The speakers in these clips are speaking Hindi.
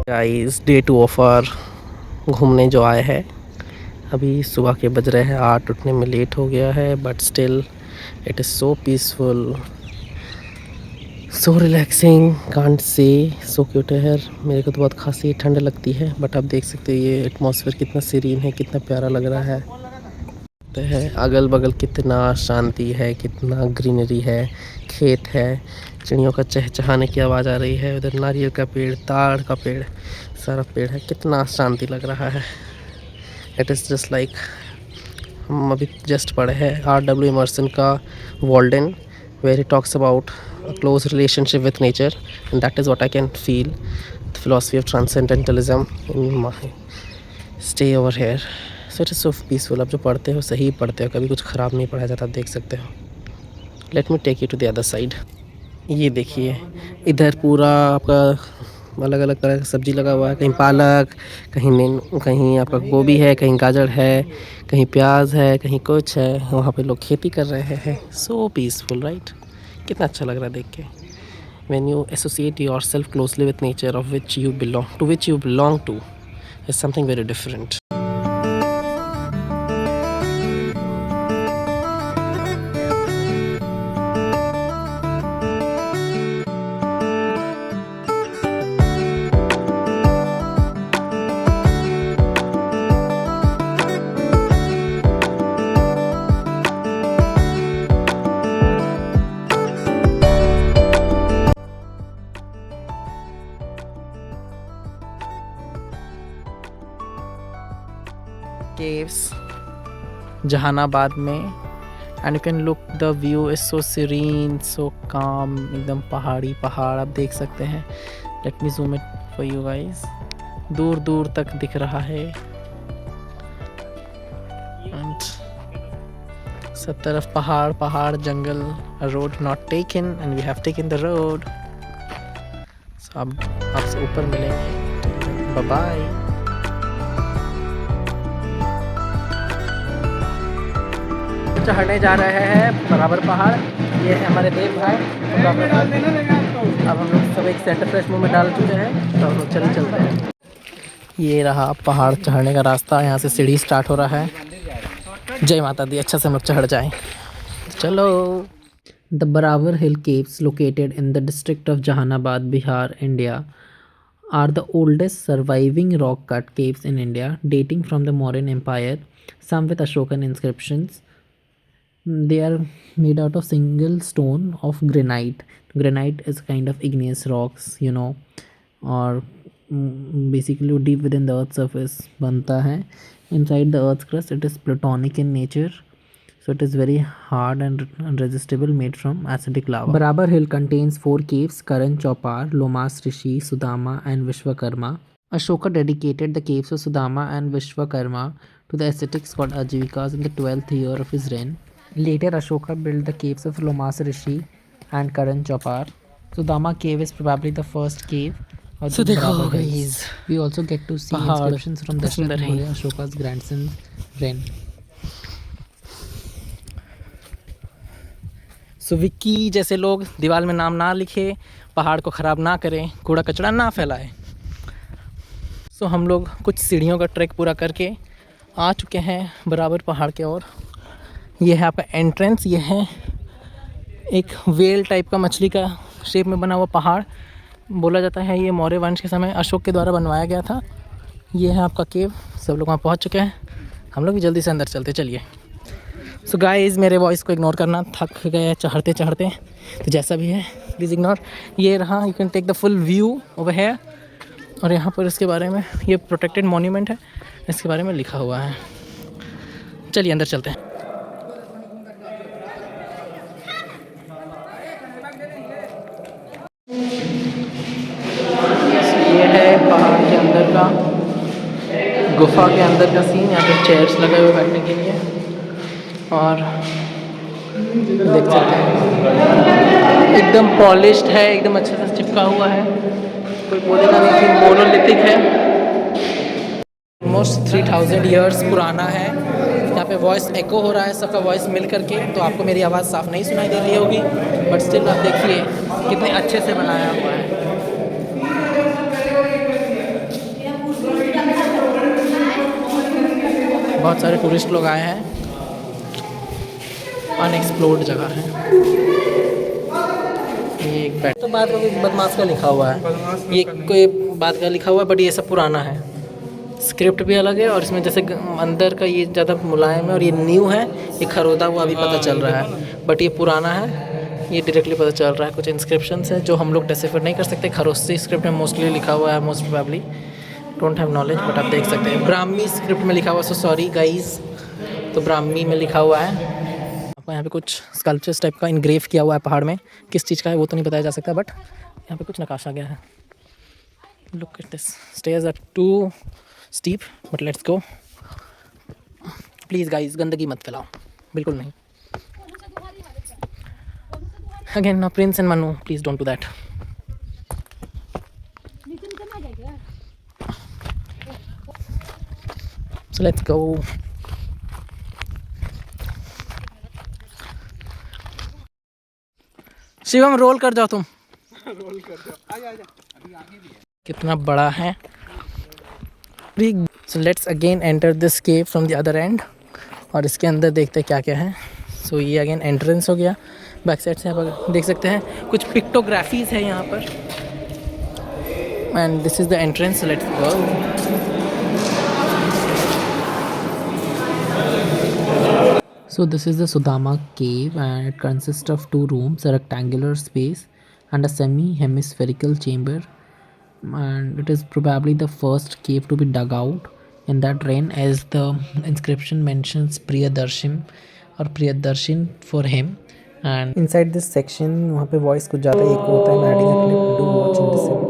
गाइस डे 2 ऑफ आवर घूमने जो आए हैं। अभी सुबह के बज रहे हैं 8। उठने में लेट हो गया है but still it is so peaceful, so relaxing, can't say so cute है। मेरे को तो बहुत खासी ठंड लगती है बट आप देख सकते हो ये एटमॉस्फेयर कितना सीरीन है, कितना प्यारा लग रहा है। अगल बगल कितना शांति है, कितना ग्रीनरी है, खेत है, चिड़ियों का चहचहाने की आवाज़ आ रही है। उधर नारियल का पेड़, ताड़ का पेड़, सारा पेड़ है। कितना शांति लग रहा है। इट इज़ जस्ट लाइक हम अभी जस्ट पढ़े हैं R.W. इमर्सन का Walden, where he talks about a close relationship with nature, and that is what I can feel the philosophy of transcendentalism in my stay over here. So it is so peaceful. आप जो पढ़ते हो सही पढ़ते हो, कभी कुछ ख़राब नहीं पढ़ा जाता, आप देख सकते हो। Let me take you to the other side. ये देखिए इधर पूरा आपका अलग अलग तरह का सब्जी लगा हुआ है। कहीं पालक, कहीं आपका गोभी है, कहीं गाजर है, कहीं प्याज है, कहीं कुछ है। वहाँ पे लोग खेती कर रहे हैं। सो पीसफुल राइट। कितना अच्छा लग रहा है देख के। When you associate yourself closely with nature of which you belong to is something very different. Caves Jehanabad में, and you can look, the view is so serene, so calm, एकदम पहाड़ आप देख सकते हैं। Let me zoom it for you guys. दूर दूर तक दिख रहा है एंड सब तरफ पहाड़ जंगल। Road not taken and we have taken the road. So अब आपसे ऊपर मिलेंगे। Bye bye. चढ़ने जा रहे हैं बराबर पहाड़। ये है हमारे देव भाई। अब हम लोग सब एक सेंटर फ्रेश मुंह में डाल चुके हैं, तो हम लोग चलते हैं। ये रहा पहाड़ चढ़ने का रास्ता। यहाँ से सीढ़ी स्टार्ट हो रहा है। जय माता दी, अच्छा से हम लोग चढ़ जाएं। चलो। The Barabar hill caves located in the district of Jehanabad, Bihar, India are the oldest surviving rock cut caves in India, dating from the Mauryan Empire, some with Ashokan inscriptions. They are made out of single stone of granite. Granite is a kind of igneous rocks, or basically deep within the earth's surface बनता है. Inside the earth's crust it is plutonic in nature, so it is very hard and unresistible, made from acidic lava. Barabar Hill contains 4 caves: Karan Chaupar, Lomas Rishi, Sudama and Vishwakarma. Ashoka dedicated the caves of Sudama and Vishwakarma to the ascetics called Ajivikas in the 12th year of his reign. Later Ashoka built the caves of Lomas Rishi and Karan Chaupar. Sudama cave is probably the first cave of the Barabar Hills. We also get to see inscriptions from Dashrath Maurya, Ashoka's grandson's reign. सो विक्की जैसे लोग दीवार में नाम ना लिखे, पहाड़ को ख़राब ना करें, कूड़ा कचरा ना फैलाएं। सो हम लोग कुछ सीढ़ियों का ट्रैक पूरा करके आ चुके हैं बराबर पहाड़ के ओर। ये है आपका एंट्रेंस। ये है एक वेल टाइप का मछली का शेप में बना हुआ पहाड़। बोला जाता है ये मौर्य वंश के समय अशोक के द्वारा बनवाया गया था। ये है आपका केव। सब लोग वहाँ पहुँच चुके हैं। हम लोग भी जल्दी से अंदर चलते, चलिए। सो गाइस मेरे वॉइस को इग्नोर करना, थक गए चढ़ते चढ़ते, तो जैसा भी है प्लीज़ इग्नोर। ये रहा, you can take the full view over here. और यहाँ पर इसके बारे में, ये प्रोटेक्टेड मॉन्यूमेंट है, इसके बारे में लिखा हुआ है। चलिए अंदर चलते हैं। ये है पहाड़ के अंदर का, गुफा के अंदर का सीन। यहाँ पे चेयर्स लगे हुए बैठने के लिए, और देख सकते हैं एकदम पॉलिश्ड है, एकदम अच्छे से चिपका हुआ है। कोई बोलेगा नहीं कि मोनोलिथिक है। ऑलमोस्ट 3000 ईयर्स पुराना है। यहाँ पे वॉइस एको हो रहा है, सबका वॉइस मिल करके, तो आपको मेरी आवाज़ साफ़ नहीं सुनाई दे रही होगी, बट स्टिल आप देखिए कितने अच्छे से बनाया हुआ है। बहुत सारे टूरिस्ट लोग आए हैं। अनएक्सप्लोर्ड जगह है ये। एक बैठ तो बात का बदमाश का लिखा हुआ है, ये कोई बात का लिखा हुआ है, बट ये सब पुराना है। स्क्रिप्ट भी अलग है और इसमें जैसे अंदर का ये ज़्यादा मुलायम है और ये न्यू है, ये खरोदा हुआ अभी पता चल रहा है, बट ये पुराना है, ये डायरेक्टली पता चल रहा है। कुछ इंस्क्रिप्शंस है जो हम लोग डेसिफर नहीं कर सकते। खरोस्ती स्क्रिप्ट में मोस्टली लिखा हुआ है, most probably, don't have knowledge, but आप देख सकते हैं। ब्राह्मी स्क्रिप्ट में लिखा हुआ, सो सॉरी गाइस, तो ब्राह्मी में लिखा हुआ है। आपको यहाँ पे कुछ स्कल्पचर्स टाइप का इनग्रेव किया हुआ है पहाड़ में, किस चीज़ का है वो तो नहीं बताया जा सकता, बट यहाँ पे कुछ नकाशा गया है। Look at this, stairs are too steep, but let's go. Please guys, गंदगी मत फैलाओ, बिल्कुल नहीं। Again no Prince and Manu, please don't do that. So let's go. Shivam roll कर जाओ तुम। रोल कर जाओ, आजा आजा, अभी आगे भी है। कितना बड़ा है। So let's again enter this cave from the other and, और इसके अंदर देखते हैं क्या क्या है। सो ये अगेन एंट्रेंस हो गया। बैक साइड से आप देख सकते हैं कुछ पिक्टोग्राफीज है यहाँ पर, and this is the entrance. Let's go. So this is the Sudama cave, and it consists of 2 rooms, a rectangular space and a semi-hemispherical chamber, and it is probably the first cave to be dug out in that reign, as the inscription mentions Priyadarshim or Priyadarshin for him. And inside this section वहाँ पे वॉइस कुछ ज़्यादा एको होता है। I'm adding a clip, do watch and listen.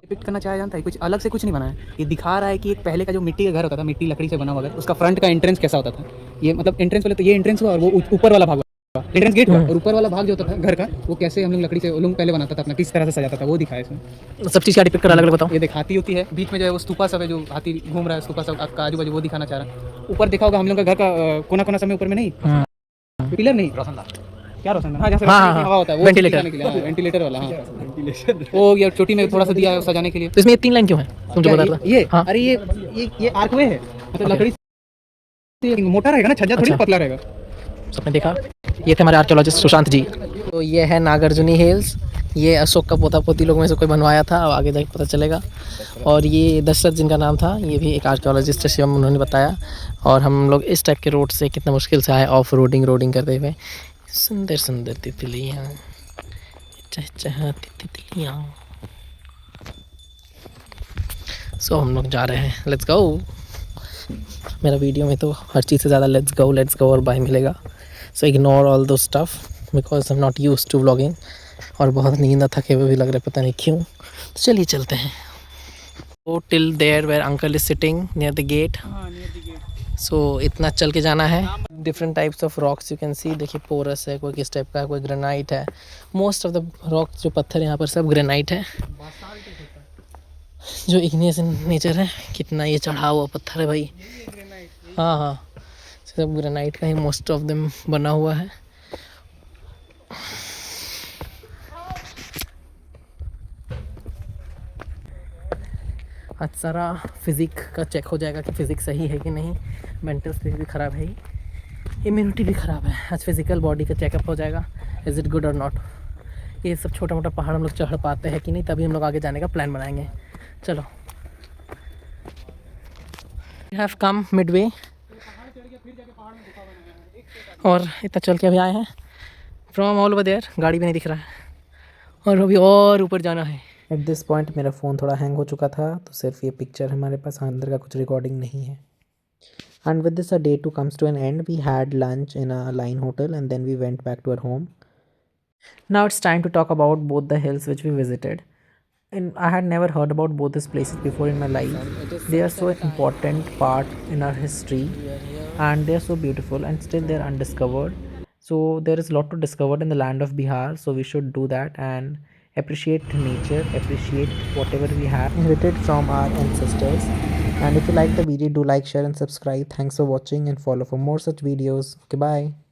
Depict करना चाहा जानता है, कुछ अलग से कुछ नहीं बना है। ये दिखा रहा है कि एक पहले का जो मिट्टी का घर होता था, मिट्टी लकड़ी से बना हुआ घर, उसका फ्रंट का एंट्रेंस कैसा होता था। ये मतलब एंट्रेंस वाले, तो ये एंट्रेंस हुआ और वो ऊपर वाला भाग, एंट्रेंस गेट हुआ, और ऊपर वाला भाग जो होता था घर का, वो कैसे हम लोग लकड़ी से लोग पहले बनाता था अपना, किस तरह से सजाता था, वो दिखाया इसमें। सब चीज़ का डिपिक्ट कर अलग अलग बताओ। ये देख हाथी होती है, बीच में जो है वो स्तूपा सब है, जो हाथी घूम रहा है, स्तूपा सब आपका आजू बाजू वो दिखाना चाह रहा है। ऊपर देखा होगा हम लोग का घर का कोना कोना समय ऊपर में नहीं, पिलर नहीं, क्या रोशनदान, हाँ, जैसे हवा होता है वो वेंटिलेटर वाला, हाँ वो ये चोटी में थोड़ा सा दिया है सजाने के लिए। तो इसमें ये 3 लाइन क्यों है, तुम जो बता रहा था? ये हाँ। अरे ये आर्कवे है, मतलब लकड़ी से मोटा रहेगा ना, छज्जा थोड़ी पतला रहेगा। सबने देखा, ये थे हमारे आर्कियोलॉजिस्ट सुशांत जी। तो ये है नागार्जुनी हिल्स, ये अशोक का पोता पोती लोग में से कोई बनवाया था, अब आगे जाके पता चलेगा। और ये दशरथ जिनका नाम था, ये भी एक आर्कियोलॉजिस्ट है, शिवम, उन्होंने बताया। और हम लोग इस टाइप के रोड से कितना मुश्किल से आए, ऑफ रोडिंग करते हुए। सुंदर सुंदर तितलियाँ चहचहाती तितलियाँ। सो हम लोग जा रहे हैं, लेट्स गो। मेरा वीडियो में तो हर चीज़ से ज़्यादा लेट्स गो और बाय मिलेगा। So ignore all those stuff because I am not used to vlogging. और बहुत नींद थके हुए भी लग रहे, पता नहीं क्यों। तो चलिए चलते हैं। Oh till there where uncle is sitting near the gate. So इतना चल के जाना है। Different types of rocks you can see. देखिए पोरस है, कोई किस टाइप का है, कोई ग्रेनाइट है। मोस्ट ऑफ द रॉक्स जो पत्थर यहाँ पर सब ग्रेनाइट है, जो इग्नियस इन नेचर है। कितना ये चढ़ा हुआ पत्थर है भाई। हाँ, सब ग्रेनाइट का ही मोस्ट ऑफ देम बना हुआ है। आज सारा फिज़िक का चेक हो जाएगा कि फ़िज़िक्स सही है कि नहीं। मेंटल स्टेट भी ख़राब है, इम्यूनिटी भी ख़राब है। आज फिज़िकल बॉडी का चेकअप हो जाएगा, इज़ इट गुड और नॉट। ये सब छोटा मोटा पहाड़ हम लोग चढ़ पाते हैं कि नहीं, तभी हम लोग आगे जाने का प्लान बनाएंगे। चलो, वी हैव कम मिडवे, और इतना चल के अभी आए हैं फ्रॉम ऑल ओवर देयर। गाड़ी भी नहीं दिख रहा है, और अभी और ऊपर जाना है। एट दिस पॉइंट मेरा फ़ोन थोड़ा हैंग हो चुका था, तो सिर्फ ये पिक्चर हमारे पास, अंदर का कुछ रिकॉर्डिंग नहीं है। And with this day 2 comes to an end. We had lunch in a line hotel and then we went back to our home. Now it's time to talk about both the hills which we visited. And I had never heard about both these places before in my life. They are so important part in our history, and they are so beautiful, and still they are undiscovered. So there is a lot to discover in the land of Bihar, so we should do that and appreciate nature, appreciate whatever we have inherited from our ancestors. And if you like the video, do like, share and subscribe. Thanks for watching and follow for more such videos. Okay, bye.